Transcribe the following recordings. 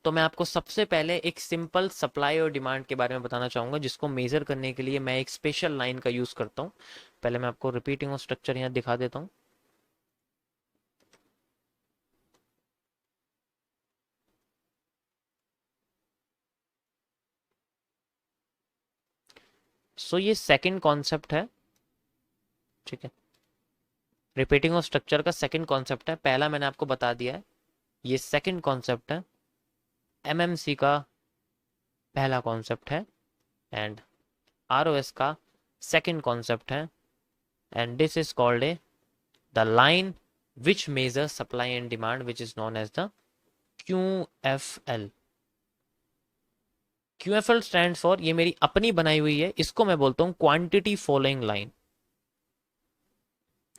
तो मैं आपको सबसे पहले एक सिंपल सप्लाई और डिमांड के बारे में बताना चाहूँगा, जिसको मेज़र करने के लिए मैं एक स्पेशल लाइन का यूज़ करता हूँ। पहले मैं आपको रिपीटिंग ऑफ स्ट्रक्चर यहाँ दिखा देता हूँ। सो ये सेकंड कॉन्सेप्ट है, ठीक है। रिपीटिंग ऑफ स्ट्रक्चर का सेकंड कॉन्सेप्ट है, पहला मैंने आपको बता दिया है। ये सेकंड कॉन्सेप्ट है, एमएमसी का पहला कॉन्सेप्ट है, एंड आरओएस का सेकंड कॉन्सेप्ट है, and this is called a the line which measures supply and demand, which is known as the QFL. QFL stands for, ये मेरी अपनी बनाई हुई है, इसको मैं बोलता हूं क्वांटिटी फॉलोइंग लाइन।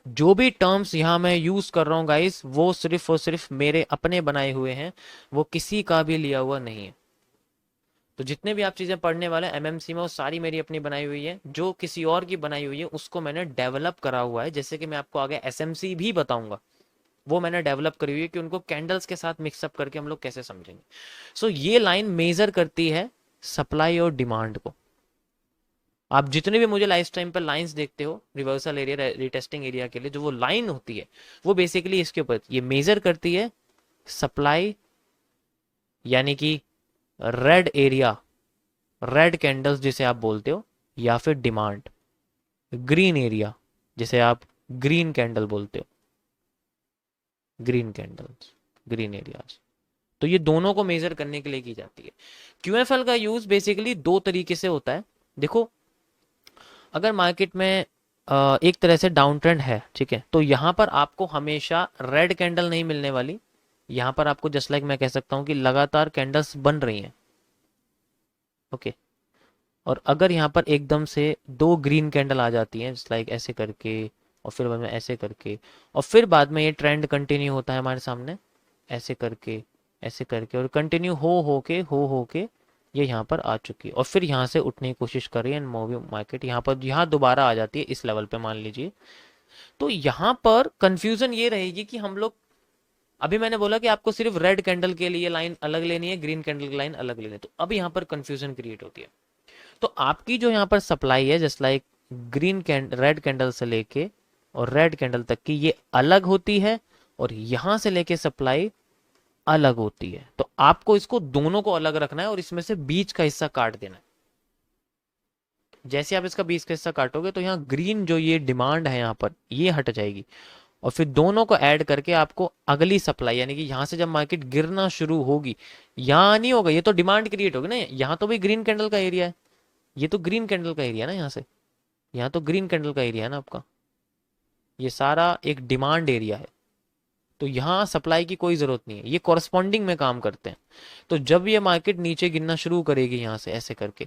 जो भी टर्म्स यहां मैं यूज कर रहा हूं गाइस, वो सिर्फ और सिर्फ मेरे अपने बनाए हुए हैं, वो किसी का भी लिया हुआ नहीं है। तो जितने भी आप चीजें पढ़ने वाले हैं एमएमसी में, वो सारी मेरी अपनी बनाई हुई है। जो किसी और की बनाई हुई है उसको मैंने डेवलप करा हुआ है, जैसे कि मैं आपको आगे एसएमसी भी बताऊंगा, वो मैंने डेवलप करी हुई है कि उनको कैंडल्स के साथ मिक्सअप करके हम लोग कैसे समझेंगे। सो ये लाइन मेजर करती है सप्लाई और डिमांड को। आप जितने भी मुझे लाइफ टाइम पर लाइंस देखते हो रिवर्सल एरिया रिटेस्टिंग एरिया के लिए, जो वो लाइन होती है वो बेसिकली इसके ऊपर ये मेजर करती है सप्लाई, यानी कि रेड एरिया, रेड कैंडल्स जिसे आप बोलते हो, या फिर डिमांड ग्रीन एरिया जिसे आप ग्रीन कैंडल बोलते हो, ग्रीन कैंडल्स, ग्रीन एरियाज। तो ये दोनों को मेजर करने के लिए की जाती है। क्यूएफएल का यूज बेसिकली दो तरीके से होता है। देखो, अगर मार्केट में एक तरह से डाउन ट्रेंड है, ठीक है, तो यहाँ पर आपको हमेशा रेड कैंडल नहीं मिलने वाली। यहाँ पर आपको जस्ट लाइक मैं कह सकता हूँ कि लगातार कैंडल्स बन रही हैं, ओके। और अगर यहाँ पर एकदम से दो ग्रीन कैंडल आ जाती हैं जस्ट लाइक ऐसे करके, और फिर बाद में ऐसे करके, और फिर बाद में ये ट्रेंड कंटिन्यू होता है हमारे सामने ऐसे करके, ऐसे करके, और कंटिन्यू हो के ये यहाँ पर आ चुकी है, और फिर यहाँ से उठने की कोशिश कर रही है, एंड मूवी मार्केट यहाँ पर यहाँ दोबारा आ जाती है इस लेवल पे मान लीजिए। तो यहाँ पर कंफ्यूजन ये रहेगी कि हम लोग, अभी मैंने बोला कि आपको सिर्फ रेड कैंडल के लिए लाइन अलग लेनी है, ग्रीन कैंडल की लाइन अलग लेनी है, तो अब यहाँ पर कंफ्यूजन क्रिएट होती है। तो आपकी जो यहाँ पर सप्लाई है just like green candle, red candle से लेके और रेड कैंडल तक की, ये अलग होती है, और यहां से लेके सप्लाई अलग होती है। तो आपको इसको दोनों को अलग रखना है और इसमें से बीच का हिस्सा काट देना है। जैसे आप इसका बीच का हिस्सा काटोगे तो यहाँ ग्रीन जो ये डिमांड है यहाँ पर ये हट जाएगी, और फिर दोनों को ऐड करके आपको अगली सप्लाई, यानी कि यहाँ से जब मार्केट गिरना शुरू होगी, यहाँ नहीं होगा, ये तो डिमांड क्रिएट होगी ना, यहाँ तो भी ग्रीन कैंडल का एरिया है, ये तो ग्रीन कैंडल का एरिया है ना, यहाँ से यहाँ तो ग्रीन कैंडल का एरिया है ना आपका, ये सारा एक डिमांड एरिया है। तो यहाँ सप्लाई की कोई जरूरत नहीं है, ये कॉरस्पॉन्डिंग में काम करते हैं। तो जब ये मार्केट नीचे गिरना शुरू करेगी यहाँ से ऐसे करके,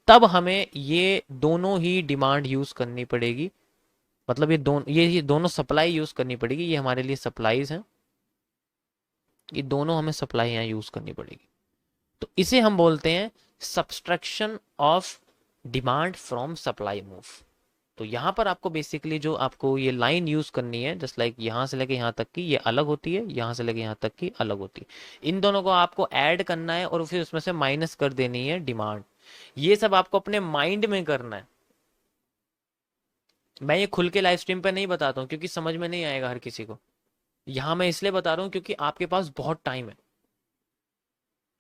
तब हमें ये दोनों ही डिमांड यूज करनी पड़ेगी, मतलब ये दोनों सप्लाई यूज करनी पड़ेगी। ये हमारे लिए सप्लाईज हैं, ये दोनों हमें सप्लाई यहाँ यूज करनी पड़ेगी। तो इसे हम बोलते हैं subtraction of demand from supply move. तो यहाँ पर आपको बेसिकली जो आपको ये लाइन यूज करनी है जस्ट लाइक यहाँ से लेके यहाँ तक की ये अलग होती है, यहाँ से लेके यहाँ तक की अलग होती है। इन दोनों को आपको ऐड करना है और फिर उसमें से माइनस कर देनी है डिमांड। ये सब आपको अपने माइंड में करना है। मैं ये खुल के लाइव स्ट्रीम पे नहीं बताता हूँ क्योंकि समझ में नहीं आएगा हर किसी को। यहाँ मैं इसलिए बता रहा हूँ क्योंकि आपके पास बहुत टाइम है,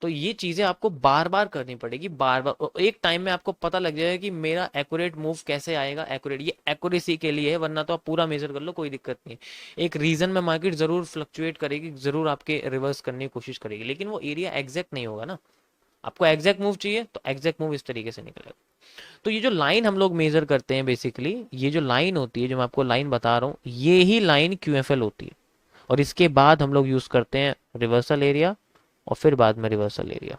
तो ये चीजें आपको बार बार करनी पड़ेगी, बार बार। एक टाइम में आपको पता लग जाएगा कि मेरा एक्यूरेट मूव कैसे आएगा। एक्यूरेट ये एक्यूरेसी के लिए है, वरना तो आप पूरा मेजर कर लो, कोई दिक्कत नहीं है। एक रीजन में मार्केट जरूर फ्लक्चुएट करेगी, जरूर आपके रिवर्स करने की कोशिश करेगी, लेकिन वो एरिया एग्जैक्ट नहीं होगा ना। आपको एग्जैक्ट मूव चाहिए तो एग्जैक्ट मूव इस तरीके से निकलेगा। तो ये जो लाइन हम लोग मेजर करते हैं बेसिकली, ये जो लाइन होती है, जो मैं आपको लाइन बता रहा हूँ, ये ही लाइन क्यूएफएल होती है। और इसके बाद हम लोग यूज करते हैं रिवर्सल एरिया, और फिर बाद में रिवर्सल एरिया।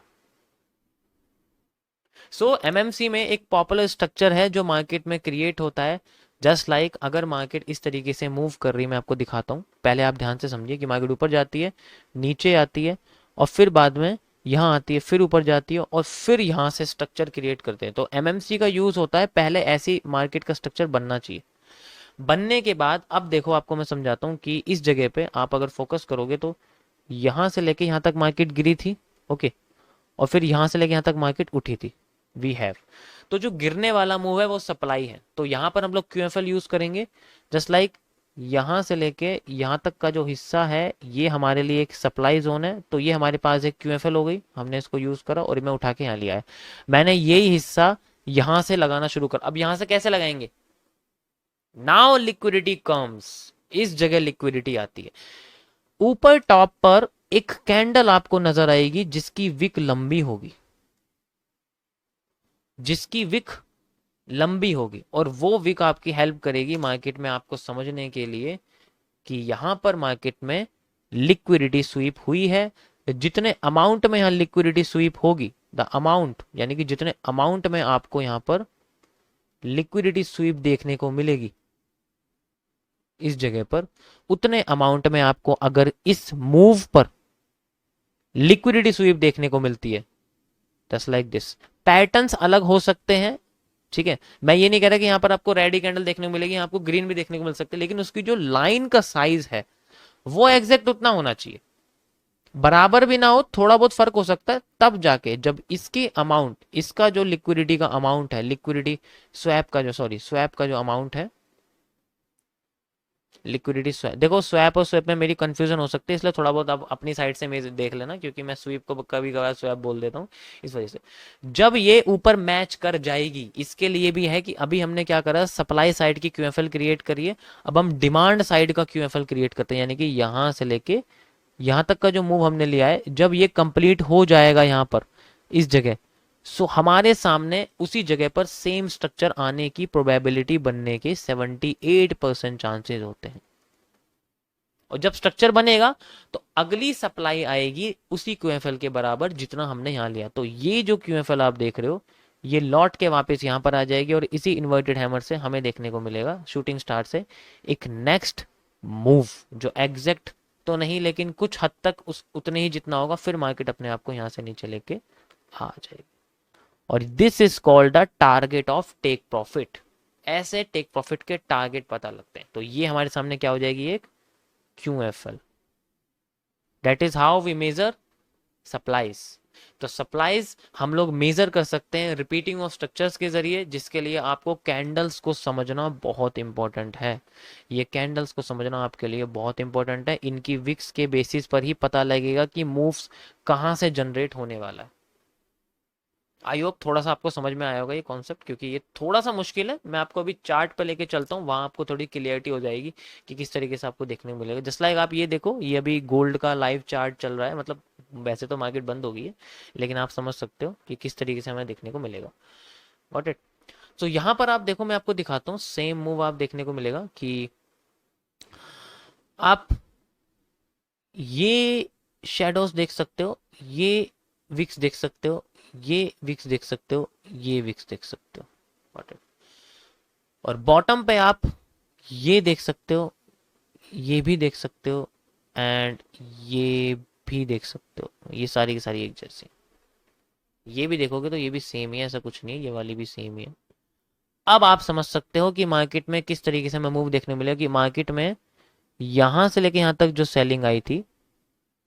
सो एमएमसी में एक पॉपुलर स्ट्रक्चर है जो मार्केट में क्रिएट होता है। जस्ट लाइक अगर मार्केट इस तरीके से मूव कर रही है, मैं आपको दिखाता हूँ। पहले आप ध्यान से समझिए कि मार्केट ऊपर जाती है, नीचे आती है, और फिर बाद में यहाँ आती है, फिर ऊपर जाती है, और फिर यहाँ से स्ट्रक्चर क्रिएट करते हैं। तो एमएमसी का यूज होता है, पहले ऐसी मार्केट का स्ट्रक्चर बनना चाहिए। बनने के बाद अब देखो आपको मैं समझाता हूँ कि इस जगह पे आप अगर फोकस करोगे तो यहाँ से लेके यहाँ तक मार्केट गिरी थी, ओके, और फिर यहां से लेके यहां तक मार्केट उठी थी, वी हैव। तो जो गिरने वाला मूव है वो सप्लाई है, तो यहां पर हम लोग क्यूएफएल यूज करेंगे। जस्ट लाइक यहां से लेके यहां तक का जो हिस्सा है ये हमारे लिए एक सप्लाई जोन है, तो ये हमारे पास एक क्यूएफएल हो गई, हमने इसको यूज करा और मैं उठा के यहाँ लिया है। मैंने यही हिस्सा यहां से लगाना शुरू कर, अब यहां से कैसे लगाएंगे, नाउ लिक्विडिटी कम्स, इस जगह लिक्विडिटी आती है। ऊपर टॉप पर एक कैंडल आपको नजर आएगी जिसकी विक लंबी होगी, जिसकी विक लंबी होगी, और वो विक आपकी हेल्प करेगी मार्केट में आपको समझने के लिए कि यहां पर मार्केट में लिक्विडिटी स्वीप हुई है। जितने अमाउंट में यहां लिक्विडिटी स्वीप होगी, द अमाउंट यानी कि जितने अमाउंट में आपको यहां पर लिक्विडिटी स्वीप देखने को मिलेगी इस जगह पर, उतने अमाउंट में आपको अगर इस मूव पर लिक्विडिटी स्वीप देखने को मिलती है, जस्ट लाइक दिस। पैटर्न्स अलग हो सकते हैं, ठीक है, मैं ये नहीं कह रहा कि यहां पर आपको रेड ही कैंडल देखने को मिलेगी, आपको ग्रीन भी देखने को मिल सकती है, लेकिन उसकी जो लाइन का साइज है वो एग्जैक्ट उतना होना चाहिए, बराबर भी ना हो, थोड़ा बहुत फर्क हो सकता है, तब जाके जब इसकी अमाउंट, इसका जो लिक्विडिटी का अमाउंट है, लिक्विडिटी स्वैप का जो, सॉरी स्वैप का जो अमाउंट है, लिक्विडिटी स्वैप, देखो स्वैप और स्वैप में मेरी कंफ्यूजन हो सकती है, इसलिए थोड़ा बहुत आप अपनी साइड से मेरे देख लेना, क्योंकि मैं स्वीप को कभी कभार स्वैप बोल देता हूँ इस वजह से। जब ये ऊपर मैच कर जाएगी, इसके लिए भी है कि अभी हमने क्या करा, सप्लाई साइड की क्यूएफएल क्रिएट करी है, अब हम डिमांड साइड का क्यूएफएल क्रिएट करते हैं, यानी कि यहां से लेके यहां तक का जो मूव हमने लिया है, जब ये कंप्लीट हो जाएगा यहां पर इस जगह, सो हमारे सामने उसी जगह पर सेम स्ट्रक्चर आने की प्रोबेबिलिटी बनने के 78% चांसेस होते हैं। और जब स्ट्रक्चर बनेगा तो अगली सप्लाई आएगी उसी क्यूएफएल के बराबर जितना हमने यहां लिया, तो ये जो क्यूएफएल आप देख रहे हो ये लौट के वापस यहां पर आ जाएगी, और इसी इन्वर्टेड हैमर से हमें देखने को मिलेगा शूटिंग स्टार से एक नेक्स्ट मूव, जो एग्जैक्ट तो नहीं लेकिन कुछ हद तक उस उतने ही जितना होगा, फिर मार्केट अपने आप को यहां से नीचे लेके आ जाएगी। और this is called the target of take profit, ऐसे टेक प्रॉफिट के टारगेट पता लगते हैं, तो ये हमारे सामने क्या हो जाएगी, एक QFL। That is how we measure supplies. तो सप्लाईज हम लोग मेजर कर सकते हैं रिपीटिंग ऑफ स्ट्रक्चर्स के जरिए, जिसके लिए आपको कैंडल्स को समझना बहुत इंपॉर्टेंट है। ये कैंडल्स को समझना आपके लिए बहुत इंपॉर्टेंट है, इनकी विक्स के बेसिस पर ही पता लगेगा कि मूव्स कहां से जनरेट होने वाला है। आई होप थोड़ा सा आपको समझ में आया होगा ये कॉन्सेप्ट, क्योंकि ये थोड़ा सा मुश्किल है, मैं आपको अभी चार्ट पे लेके चलता हूँ, वहां आपको थोड़ी क्लियरिटी हो जाएगी कि किस तरीके से आपको देखने को मिलेगा। जस्ट लाइक आप ये देखो, ये अभी गोल्ड का लाइव चार्ट चल रहा है, मतलब वैसे तो मार्केट बंद हो गई है, लेकिन आप समझ सकते हो कि किस तरीके से हमें देखने को मिलेगा। Got it. तो यहाँ पर आप देखो, मैं आपको दिखाता हूँ, सेम मूव आप देखने को मिलेगा कि आप ये शेडोज देख सकते हो, ये विक्स देख सकते हो, ये विक्स देख सकते हो, ये विक्स देख सकते हो। Got it? और बॉटम पे आप ये देख सकते हो, ये भी देख सकते हो, एंड ये भी देख सकते हो, ये सारी की सारी एक जैसी। ये भी देखोगे तो ये भी सेम ही है, ऐसा कुछ नहीं है, ये वाली भी सेम ही है। अब आप समझ सकते हो कि मार्केट में किस तरीके से हमें मूव देखने को मिलेगा, कि मार्केट में यहां से लेके यहां तक जो सेलिंग आई थी,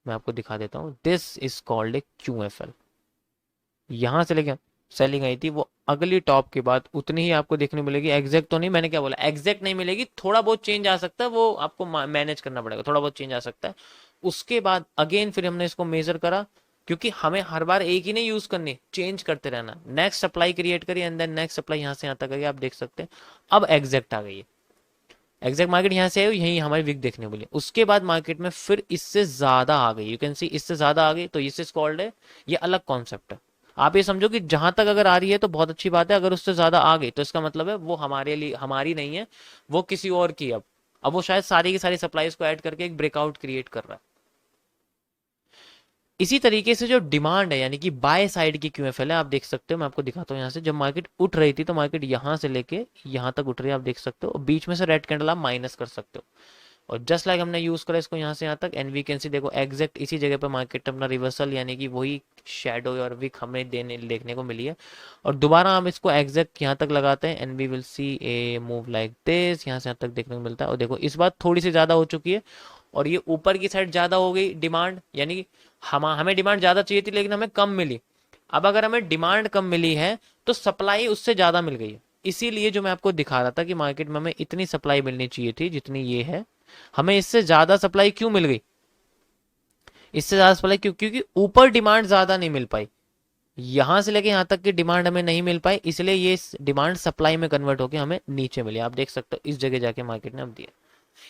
मैं आपको दिखा देता हूं, this is called a QFL। यहां से लेके सेलिंग आई थी, वो अगली टॉप के बाद उतनी ही आपको देखने मिलेगी, एग्जैक्ट तो नहीं, मैंने क्या बोला, एग्जैक्ट नहीं मिलेगी, थोड़ा बहुत चेंज आ सकता है, वो आपको मैनेज करना पड़ेगा, थोड़ा बहुत चेंज आ सकता है। उसके बाद अगेन फिर हमने इसको मेजर करा, क्योंकि हमें हर बार एक ही नहीं यूज करनी, चेंज करते रहना, नेक्स्ट सप्लाई क्रिएट करी एंड देन नेक्स्ट सप्लाई यहां से यहां तक आ गई, आप देख सकते हैं। अब एग्जैक्ट आ गई है, एग्जैक्ट मार्केट यहां से आई, यही हमारी वीक देखने को मिली, उसके बाद मार्केट में फिर इससे ज्यादा आ गई, यू कैन सी इससे ज्यादा आ गई, तो इस कॉल्ड है, ये अलग कॉन्सेप्ट है। आप ये समझो कि जहां तक अगर आ रही है तो बहुत अच्छी बात है, अगर उससे ज्यादा आ गई तो इसका मतलब है वो हमारे लिए, हमारी नहीं है, वो किसी और की। अब वो शायद सारी की सारी सप्लाईज को ऐड करके एक ब्रेकआउट क्रिएट कर रहा है। इसी तरीके से जो डिमांड है, यानी कि बाय साइड की QFL है, आप देख सकते हो, मैं आपको दिखाता हूँ यहाँ से, जब मार्केट उठ रही थी तो मार्केट यहाँ से लेके यहाँ तक उठ रही है, आप देख सकते हो, और बीच में से रेड कैंडल आप माइनस कर सकते हो, और जस्ट लाइक हमने यूज करा इसको यहाँ से यहाँ तक, एंड वी कैन सी देखो एग्जैक्ट इसी जगह पे मार्केट अपना रिवर्सल, यानी कि वही शेडो और विक हमें देखने को मिली है, और दोबारा हम इसको एग्जैक्ट यहाँ तक लगाते हैं, and we will see a move like this, यहाँ से यहाँ तक देखने को मिलता है, और देखो इस बार थोड़ी सी ज्यादा हो चुकी है, और ये ऊपर की साइड ज़्यादा हो गई डिमांड, यानी कि हमें डिमांड ज़्यादा चाहिए थी लेकिन हमें कम मिली। अब अगर हमें डिमांड कम मिली है तो सप्लाई उससे ज़्यादा मिल गई है। इसीलिए जो मैं आपको दिखा रहा था कि मार्केट में हमें इतनी सप्लाई मिलनी चाहिए थी जितनी ये है, हमें इससे ज़्यादा सप्लाई क्यों मिल गई, इससे ज़्यादा सप्लाई क्यों, क्योंकि ऊपर डिमांड ज़्यादा नहीं मिल पाई, यहां से लेके यहां तक की डिमांड हमें नहीं मिल पाई, इसलिए ये डिमांड सप्लाई में कन्वर्ट होकर हमें नीचे मिली। आप देख सकते हो इस जगह जाके मार्केट ने अब दिया।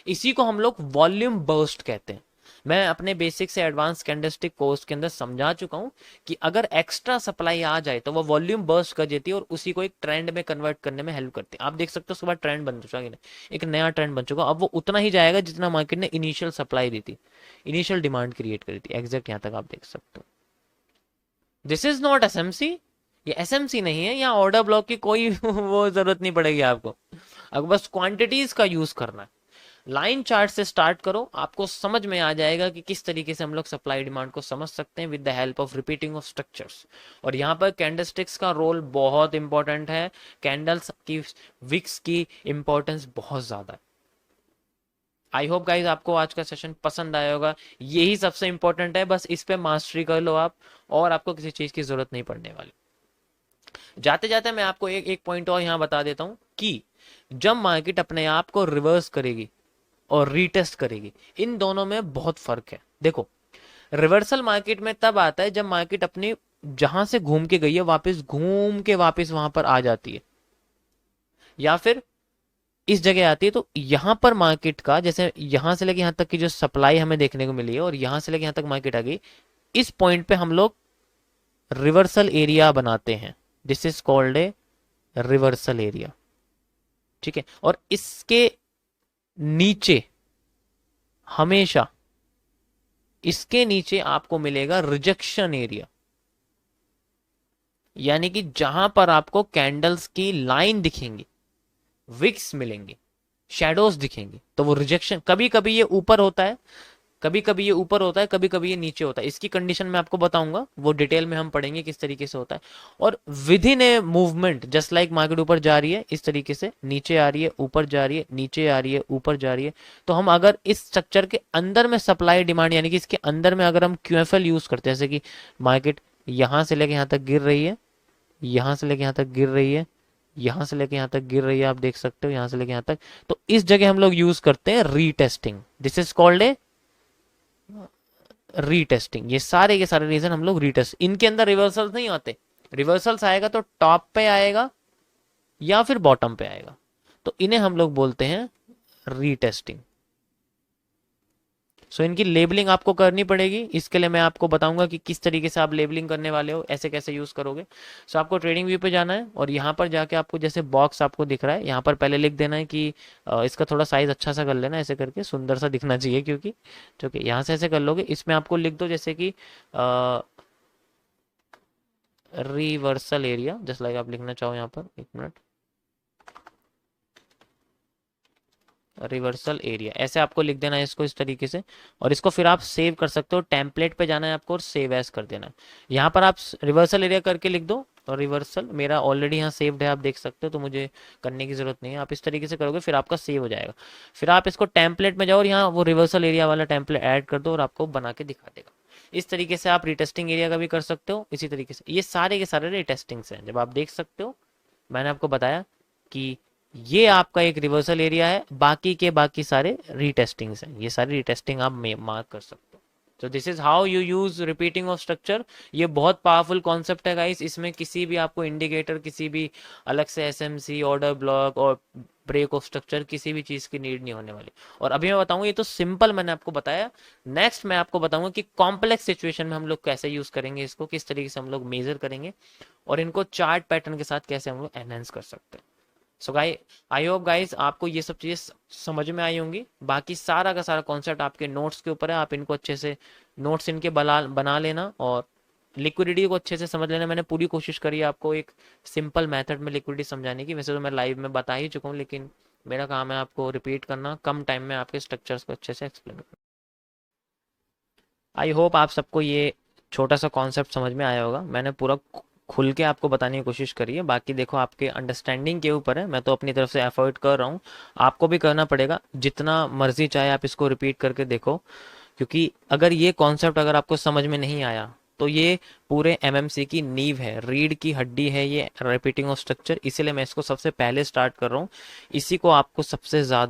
इसी को हम लोग वॉल्यूम बर्स्ट कहते हैं। मैं अपने बेसिक से एडवांस कैंडलस्टिक कोर्स के अंदर समझा चुका हूं कि अगर एक्स्ट्रा सप्लाई आ जाए तो वो वॉल्यूम बर्स्ट कर देती है और उसी को एक ट्रेंड में कन्वर्ट करने में हेल्प करती है। आप देख सकते हो उसके बाद ट्रेंड बन चुका है, एक नया ट्रेंड बन चुका। अब वो उतना ही जाएगा जितना मार्केट ने इनिशियल सप्लाई दी थी, इनिशियल डिमांड क्रिएट करी थी। एग्जैक्ट यहां तक आप देख सकते हो। दिस इज नॉट एसएमसी, ये एसएमसी नहीं है, यहाँ ऑर्डर ब्लॉक की कोई वो जरूरत नहीं पड़ेगी आपको, अब बस क्वांटिटीज का यूज करना है। लाइन चार्ट से स्टार्ट करो, आपको समझ में आ जाएगा कि किस तरीके से हम लोग सप्लाई डिमांड को समझ सकते हैं with the help of repeating of structures. और यहाँ पर कैंडलस्टिक्स का रोल बहुत इंपॉर्टेंट है, कैंडल्स की विक्स की इंपॉर्टेंस बहुत ज्यादा है। आई होप गाइज आपको आज का सेशन पसंद आया होगा, यही सबसे इंपॉर्टेंट है, बस इस पे मास्टरी कर लो आप, और आपको किसी चीज की जरूरत नहीं पड़ने वाली। जाते जाते मैं आपको एक पॉइंट और यहाँ बता देता हूँ कि जब मार्केट अपने आप को रिवर्स करेगी और रीटेस्ट करेगी, इन दोनों में बहुत फर्क है। देखो, रिवर्सल मार्केट में तब आता है जब मार्केट अपनी जहां से घूम के गई है वापस घूम के वापस वहां पर आ जाती है, या फिर इस जगह आती है। तो यहां पर मार्केट का जैसे यहां से लेके यहां तक की जो सप्लाई हमें देखने को मिली है और यहां से लेके यहां तक मार्केट आ गई, इस पॉइंट पे हम लोग रिवर्सल एरिया बनाते हैं। This is called a reversal area, ठीक है। और इसके नीचे हमेशा, इसके नीचे आपको मिलेगा रिजेक्शन एरिया, यानी कि जहां पर आपको कैंडल्स की लाइन दिखेंगी, विक्स मिलेंगे, शैडोज दिखेंगे, तो वो रिजेक्शन। कभी कभी ये ऊपर होता है, कभी कभी ये ऊपर होता है, कभी कभी ये नीचे होता है। इसकी कंडीशन मैं आपको बताऊंगा, वो डिटेल में हम पढ़ेंगे किस तरीके से होता है। और with in a movement just like market ऊपर जा रही है इस तरीके से, नीचे आ रही है, ऊपर जा रही है, नीचे आ रही है, ऊपर जा रही है, तो हम अगर इस स्ट्रक्चर के अंदर में सप्लाई डिमांड यानी कि इसके अंदर में अगर हम क्यूएफएल यूज करते हैं, जैसे कि मार्केट यहां से लेके यहां तक गिर रही है, यहां से लेके यहां तक गिर रही है, यहां से लेके यहां तक गिर रही है, आप देख सकते हो यहां से लेके यहां तक, तो इस जगह हम लोग यूज करते हैं retesting. This is called a retesting. ये सारे के सारे रीजन हम लोग रीटेस्ट, इनके अंदर रिवर्सल्स नहीं आते। रिवर्सल्स आएगा तो टॉप पे आएगा या फिर बॉटम पे आएगा, तो इन्हें हम लोग बोलते हैं रीटेस्टिंग। सो इनकी लेबलिंग आपको करनी पड़ेगी, इसके लिए मैं आपको बताऊंगा कि किस तरीके से आप लेबलिंग करने वाले हो, ऐसे कैसे यूज करोगे। सो आपको ट्रेडिंग व्यू पे जाना है और यहाँ पर जाके आपको जैसे बॉक्स आपको दिख रहा है, यहाँ पर पहले लिख देना है कि इसका थोड़ा साइज अच्छा सा कर लेना, ऐसे करके सुंदर सा दिखना चाहिए, क्योंकि जो कि यहाँ से ऐसे कर लोगे, इसमें आपको लिख दो जैसे कि रिवर्सल एरिया, जस्ट लाइक आप लिखना चाहो यहाँ पर, एक मिनट, रिवर्सल एरिया ऐसे आपको लिख देना है इसको इस तरीके से। और इसको फिर आप सेव कर सकते हो, टेम्पलेट पे जाना है आपको और सेव एज कर देना है। यहाँ पर आप रिवर्सल एरिया करके लिख दो, और रिवर्सल मेरा ऑलरेडी यहाँ सेव्ड है आप देख सकते हो, तो मुझे करने की जरूरत नहीं है। आप इस तरीके से करोगे फिर आपका सेव हो जाएगा। फिर आप इसको टेम्पलेट में जाओ और यहाँ वो रिवर्सल एरिया वाला टेम्पलेट ऐड कर दो और आपको बना के दिखा देगा। इस तरीके से आप रिटेस्टिंग एरिया का भी कर सकते हो। इसी तरीके से ये सारे के सारे रिटेस्टिंग्स हैं, जब आप देख सकते हो मैंने आपको बताया कि ये आपका एक रिवर्सल एरिया है, बाकी के बाकी सारे रीटेस्टिंग्स हैं, ये सारी रीटेस्टिंग आप मार्क कर सकते हो। तो this is how you use repeating of structure. ये बहुत पावरफुल कॉन्सेप्ट है गाइस, इसमें किसी भी आपको इंडिकेटर, किसी भी अलग से एसएमसी, ऑर्डर ब्लॉक और ब्रेक ऑफ स्ट्रक्चर, किसी भी चीज की नीड नहीं होने वाली। और अभी मैं बताऊंगा, ये तो सिंपल मैंने आपको बताया, नेक्स्ट मैं आपको बताऊंगा कि कॉम्प्लेक्स सिचुएशन में हम लोग कैसे यूज करेंगे इसको, किस तरीके से हम लोग मेजर करेंगे और इनको चार्ट पैटर्न के साथ कैसे हम लोग एनहेंस कर सकते हैं। So guys, I hope guys आपको ये सब चीज़ें समझ में आई होंगी। बाकी सारा का सारा कॉन्सेप्ट आपके नोट्स के ऊपर है, आप इनको अच्छे से नोट्स इनके बना लेना और लिक्विडिटी को अच्छे से समझ लेना। मैंने पूरी कोशिश करी है आपको एक सिंपल मेथड में लिक्विडिटी समझाने की, वैसे तो मैं लाइव में बता ही चुका हूँ, लेकिन मेरा काम है आपको रिपीट करना, कम टाइम में आपके स्ट्रक्चर्स को अच्छे से एक्सप्लेन करना। आई होप आप सबको ये छोटा सा कॉन्सेप्ट समझ में आया होगा। मैंने पूरा खुल के आपको बताने की कोशिश करी है। बाकी देखो आपके अंडरस्टैंडिंग के ऊपर है, मैं तो अपनी तरफ से एफर्ट कर रहा हूँ, आपको भी करना पड़ेगा। जितना मर्जी चाहे आप इसको रिपीट करके देखो, क्योंकि अगर ये कॉन्सेप्ट अगर आपको समझ में नहीं आया तो ये पूरे एमएमसी की नींव है, रीढ़ की हड्डी है ये रिपीटिंग ऑफ स्ट्रक्चर। इसीलिए मैं इसको सबसे पहले स्टार्ट कर रहा हूँ, इसी को आपको सबसे ज़्यादा